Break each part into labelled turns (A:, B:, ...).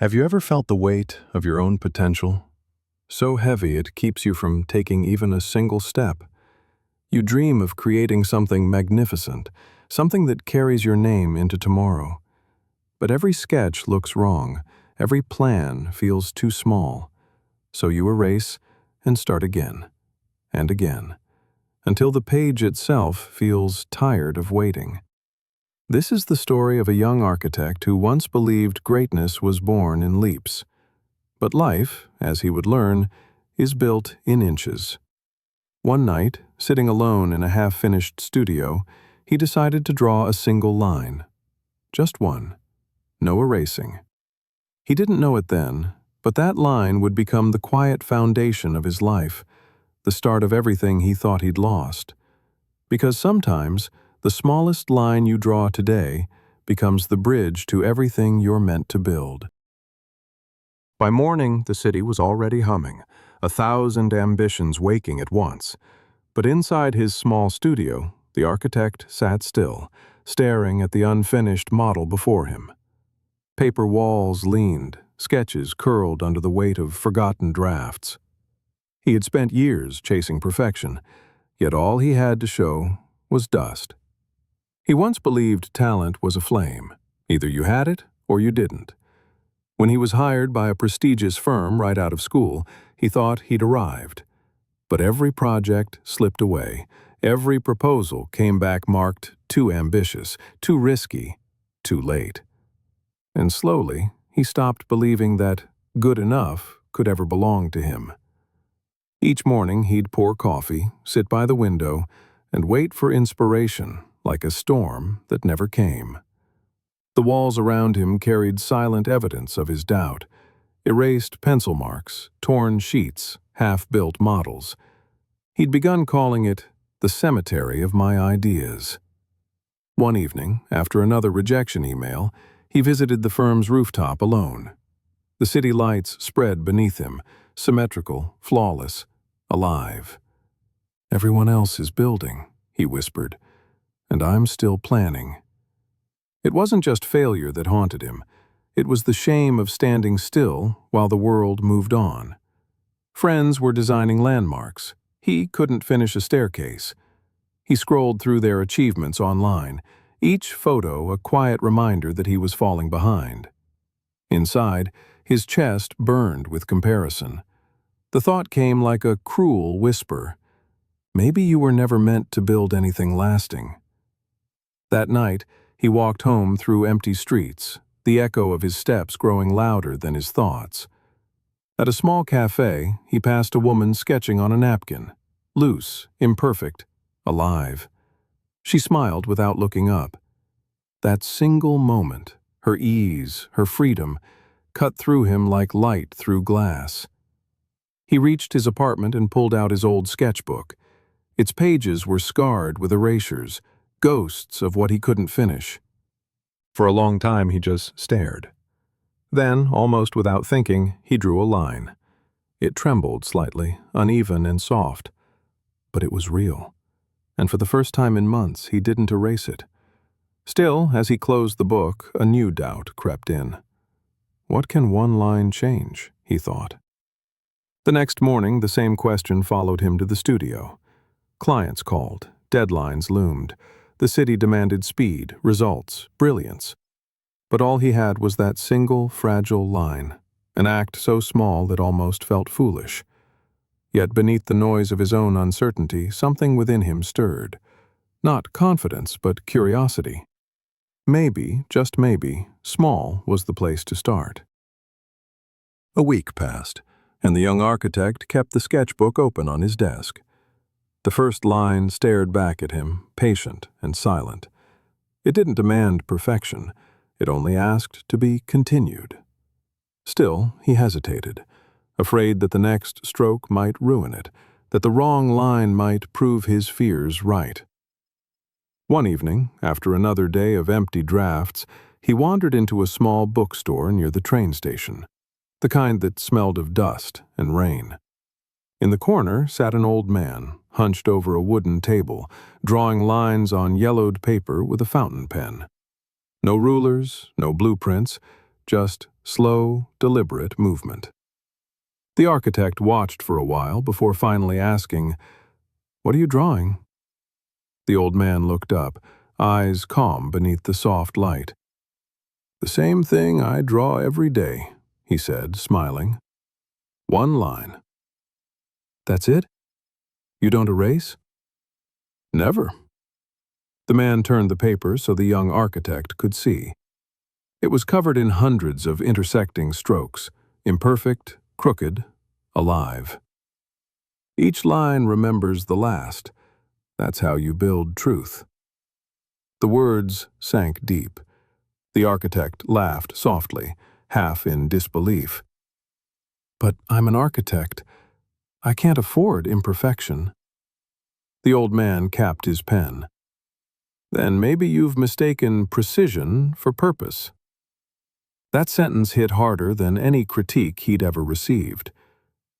A: Have you ever felt the weight of your own potential? So heavy it keeps you from taking even a single step. You dream of creating something magnificent, something that carries your name into tomorrow. But every sketch looks wrong, every plan feels too small. So you erase and start again, and again, until the page itself feels tired of waiting. This is the story of a young architect who once believed greatness was born in leaps. But life, as he would learn, is built in inches. One night, sitting alone in a half-finished studio, he decided to draw a single line. Just one. No erasing. He didn't know it then, but that line would become the quiet foundation of his life, the start of everything he thought he'd lost. Because sometimes, the smallest line you draw today becomes the bridge to everything you're meant to build. By morning, the city was already humming, 1,000 ambitions waking at once. But inside his small studio, the architect sat still, staring at the unfinished model before him. Paper walls leaned, sketches curled under the weight of forgotten drafts. He had spent years chasing perfection, yet all he had to show was dust. He once believed talent was a flame. Either you had it or you didn't. When he was hired by a prestigious firm right out of school, he thought he'd arrived. But every project slipped away. Every proposal came back marked too ambitious, too risky, too late. And slowly, he stopped believing that good enough could ever belong to him. Each morning, he'd pour coffee, sit by the window, and wait for inspiration, like a storm that never came. The walls around him carried silent evidence of his doubt, erased pencil marks, torn sheets, half-built models. He'd begun calling it the cemetery of my ideas. One evening, after another rejection email, he visited the firm's rooftop alone. The city lights spread beneath him, symmetrical, flawless, alive. "Everyone else is building," he whispered, "and I'm still planning." It wasn't just failure that haunted him. It was the shame of standing still while the world moved on. Friends were designing landmarks. He couldn't finish a staircase. He scrolled through their achievements online, each photo a quiet reminder that he was falling behind. Inside, his chest burned with comparison. The thought came like a cruel whisper. Maybe you were never meant to build anything lasting. That night, he walked home through empty streets, the echo of his steps growing louder than his thoughts. At a small cafe, he passed a woman sketching on a napkin, loose, imperfect, alive. She smiled without looking up. That single moment, her ease, her freedom, cut through him like light through glass. He reached his apartment and pulled out his old sketchbook. Its pages were scarred with erasures, ghosts of what he couldn't finish. For a long time, he just stared. Then, almost without thinking, he drew a line. It trembled slightly, uneven and soft. But it was real. And for the first time in months, he didn't erase it. Still, as he closed the book, a new doubt crept in. What can one line change, he thought. The next morning, the same question followed him to the studio. Clients called, deadlines loomed. The city demanded speed, results, brilliance. But all he had was that single, fragile line, an act so small that almost felt foolish. Yet beneath the noise of his own uncertainty, something within him stirred. Not confidence, but curiosity. Maybe, just maybe, small was the place to start. A week passed, and the young architect kept the sketchbook open on his desk. The first line stared back at him, patient and silent. It didn't demand perfection. It only asked to be continued. Still, he hesitated, afraid that the next stroke might ruin it, that the wrong line might prove his fears right. One evening, after another day of empty drafts, he wandered into a small bookstore near the train station, the kind that smelled of dust and rain. In the corner sat an old man, hunched over a wooden table, drawing lines on yellowed paper with a fountain pen. No rulers, no blueprints, just slow, deliberate movement. The architect watched for a while before finally asking, "What are you drawing?" The old man looked up, eyes calm beneath the soft light. "The same thing I draw every day," he said, smiling. "One line." "That's it? You don't erase?" "Never." The man turned the paper so the young architect could see. It was covered in hundreds of intersecting strokes, imperfect, crooked, alive. Each line remembers the last. That's how you build truth. The words sank deep. The architect laughed softly, half in disbelief. "But I'm an architect. I can't afford imperfection." The old man capped his pen. "Then maybe you've mistaken precision for purpose." That sentence hit harder than any critique he'd ever received.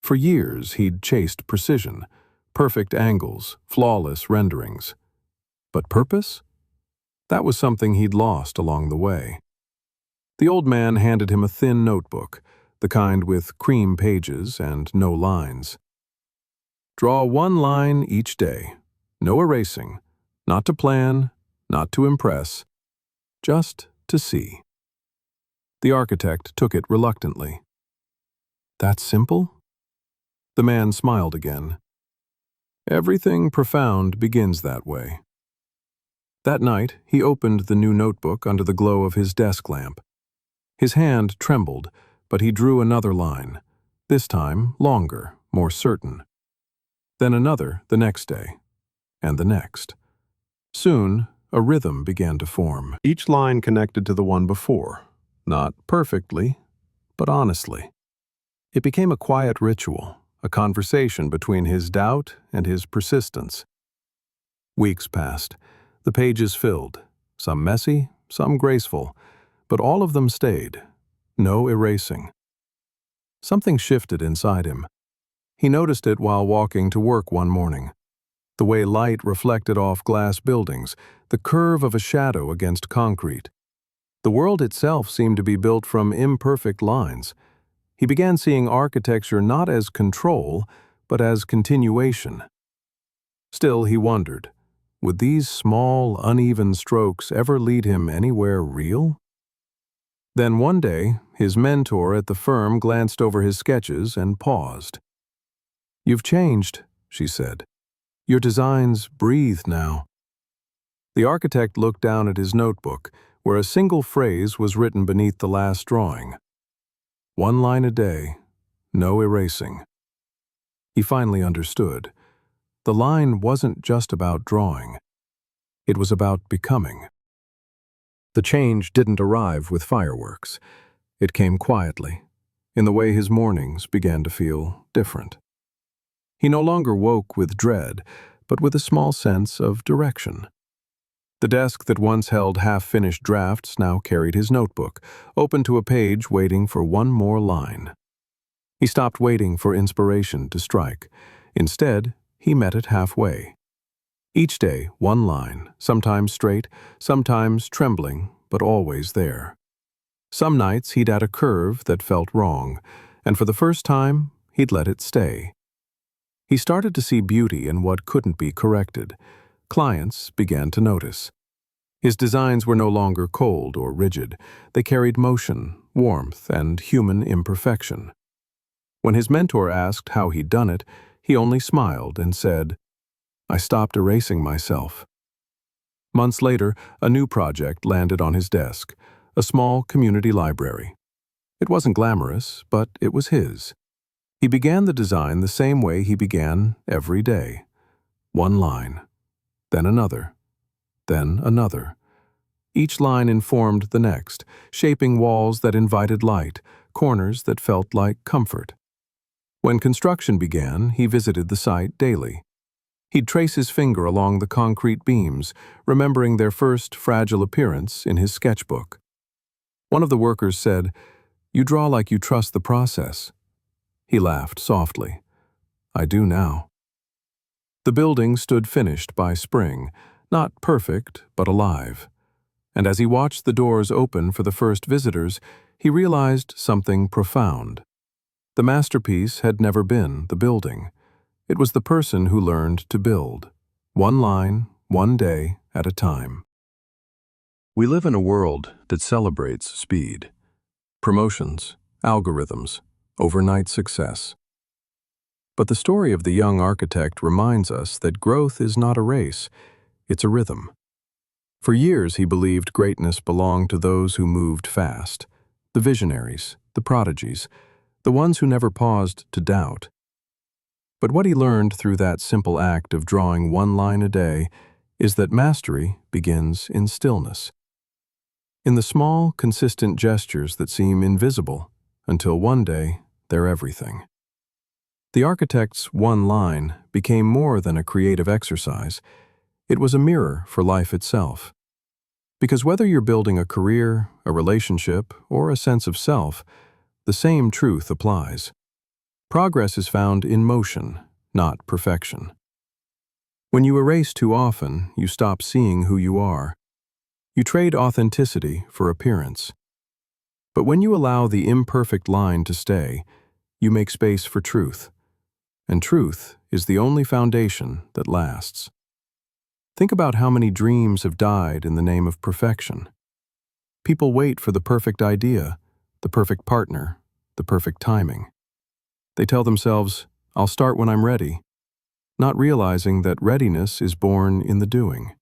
A: For years he'd chased precision, perfect angles, flawless renderings. But purpose? That was something he'd lost along the way. The old man handed him a thin notebook, the kind with cream pages and no lines. "Draw one line each day. No erasing. Not to plan, not to impress. Just to see." The architect took it reluctantly. "That's simple?" The man smiled again. "Everything profound begins that way." That night, he opened the new notebook under the glow of his desk lamp. His hand trembled, but he drew another line, this time longer, more certain. Then another the next day, and the next. Soon, a rhythm began to form, each line connected to the one before, not perfectly, but honestly. It became a quiet ritual, a conversation between his doubt and his persistence. Weeks passed. The pages filled, some messy, some graceful, but all of them stayed. No erasing. Something shifted inside him. He noticed it while walking to work one morning. The way light reflected off glass buildings, the curve of a shadow against concrete. The world itself seemed to be built from imperfect lines. He began seeing architecture not as control, but as continuation. Still, he wondered, would these small, uneven strokes ever lead him anywhere real? Then one day, his mentor at the firm glanced over his sketches and paused. "You've changed," she said. "Your designs breathe now." The architect looked down at his notebook, where a single phrase was written beneath the last drawing. One line a day, no erasing. He finally understood. The line wasn't just about drawing. It was about becoming. The change didn't arrive with fireworks. It came quietly, in the way his mornings began to feel different. He no longer woke with dread, but with a small sense of direction. The desk that once held half-finished drafts now carried his notebook, open to a page waiting for one more line. He stopped waiting for inspiration to strike. Instead, he met it halfway. Each day, one line, sometimes straight, sometimes trembling, but always there. Some nights he'd add a curve that felt wrong, and for the first time, he'd let it stay. He started to see beauty in what couldn't be corrected. Clients began to notice. His designs were no longer cold or rigid. They carried motion, warmth, and human imperfection. When his mentor asked how he'd done it, he only smiled and said, "I stopped erasing myself." Months later, a new project landed on his desk, a small community library. It wasn't glamorous, but it was his. He began the design the same way he began every day. One line, then another, then another. Each line informed the next, shaping walls that invited light, corners that felt like comfort. When construction began, he visited the site daily. He'd trace his finger along the concrete beams, remembering their first fragile appearance in his sketchbook. One of the workers said, "You draw like you trust the process." He laughed softly. "I do now." The building stood finished by spring, not perfect, but alive. And as he watched the doors open for the first visitors, he realized something profound. The masterpiece had never been the building. It was the person who learned to build, one line, one day at a time. We live in a world that celebrates speed. Promotions, algorithms, overnight success. But the story of the young architect reminds us that growth is not a race, it's a rhythm. For years he believed greatness belonged to those who moved fast, the visionaries, the prodigies, the ones who never paused to doubt. But what he learned through that simple act of drawing one line a day is that mastery begins in stillness. In the small, consistent gestures that seem invisible until one day they're everything. The architect's one line became more than a creative exercise. It was a mirror for life itself. Because whether you're building a career, a relationship, or a sense of self, the same truth applies. Progress is found in motion, not perfection. When you erase too often, you stop seeing who you are. You trade authenticity for appearance. But when you allow the imperfect line to stay, you make space for truth. And truth is the only foundation that lasts. Think about how many dreams have died in the name of perfection. People wait for the perfect idea, the perfect partner, the perfect timing. They tell themselves, "I'll start when I'm ready," not realizing that readiness is born in the doing.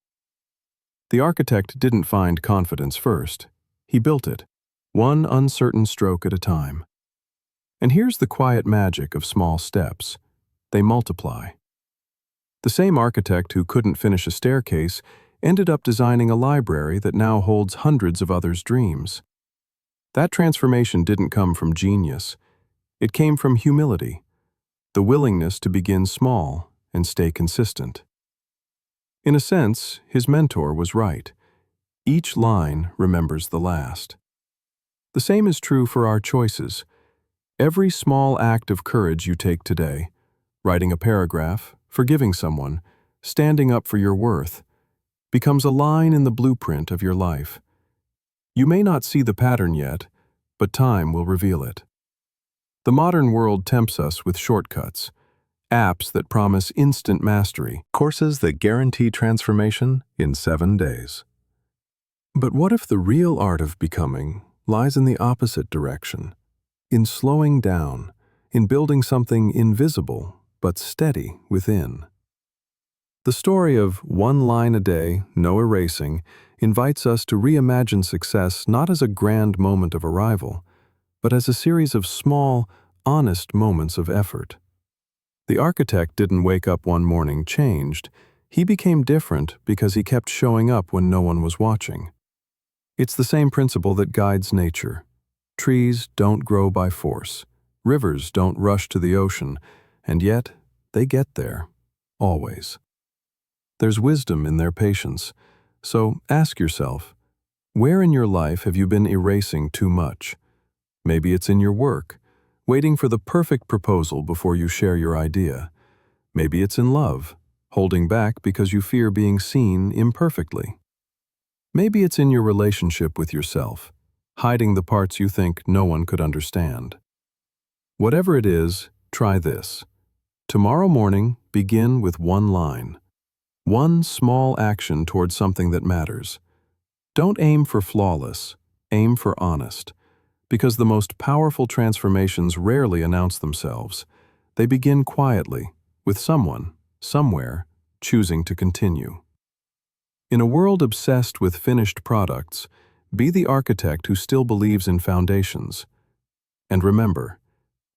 A: The architect didn't find confidence first. He built it, one uncertain stroke at a time. And here's the quiet magic of small steps. They multiply. The same architect who couldn't finish a staircase ended up designing a library that now holds hundreds of others' dreams. That transformation didn't come from genius. It came from humility, the willingness to begin small and stay consistent. In a sense, his mentor was right. Each line remembers the last. The same is true for our choices. Every small act of courage you take today, writing a paragraph, forgiving someone, standing up for your worth, becomes a line in the blueprint of your life. You may not see the pattern yet, but time will reveal it. The modern world tempts us with shortcuts, apps that promise instant mastery, courses that guarantee transformation in 7 days. But what if the real art of becoming lies in the opposite direction, in slowing down, in building something invisible but steady within? The story of one line a day, no erasing, invites us to reimagine success not as a grand moment of arrival, but as a series of small, honest moments of effort. The architect didn't wake up one morning changed. He became different because he kept showing up when no one was watching. It's the same principle that guides nature. Trees don't grow by force. Rivers don't rush to the ocean, and yet they get there, always. There's wisdom in their patience. So ask yourself, where in your life have you been erasing too much? Maybe it's in your work, waiting for the perfect proposal before you share your idea. Maybe it's in love, holding back because you fear being seen imperfectly. Maybe it's in your relationship with yourself, hiding the parts you think no one could understand. Whatever it is, try this. Tomorrow morning, begin with one line. One small action towards something that matters. Don't aim for flawless, aim for honest. Because the most powerful transformations rarely announce themselves. They begin quietly, with someone, somewhere, choosing to continue. In a world obsessed with finished products, be the architect who still believes in foundations. And remember,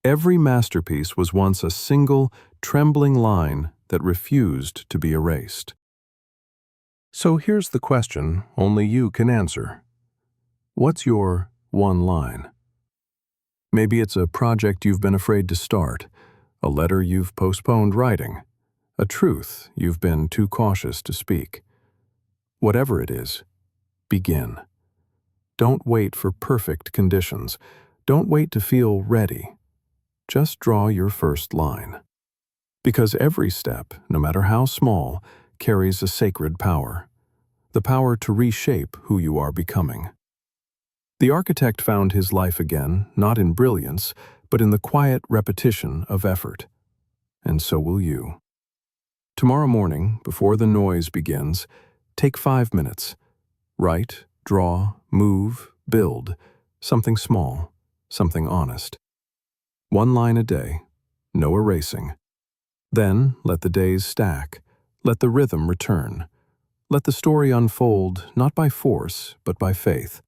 A: every masterpiece was once a single, trembling line that refused to be erased. So here's the question only you can answer. What's your one line? Maybe it's a project you've been afraid to start, a letter you've postponed writing, a truth you've been too cautious to speak. Whatever it is, begin. Don't wait for perfect conditions. Don't wait to feel ready. Just draw your first line. Because every step, no matter how small, carries a sacred power. The power to reshape who you are becoming. The architect found his life again, not in brilliance, but in the quiet repetition of effort. And so will you. Tomorrow morning, before the noise begins, take 5 minutes. Write, draw, move, build, something small, something honest. 1 line a day, no erasing. Then let the days stack, let the rhythm return. Let the story unfold not by force, but by faith.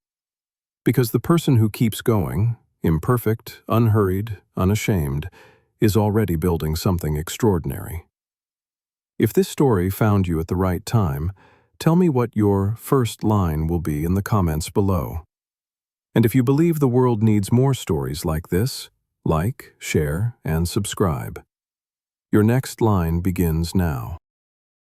A: Because the person who keeps going, imperfect, unhurried, unashamed, is already building something extraordinary. If this story found you at the right time, tell me what your first line will be in the comments below. And if you believe the world needs more stories like this, like, share, and subscribe. Your next line begins now.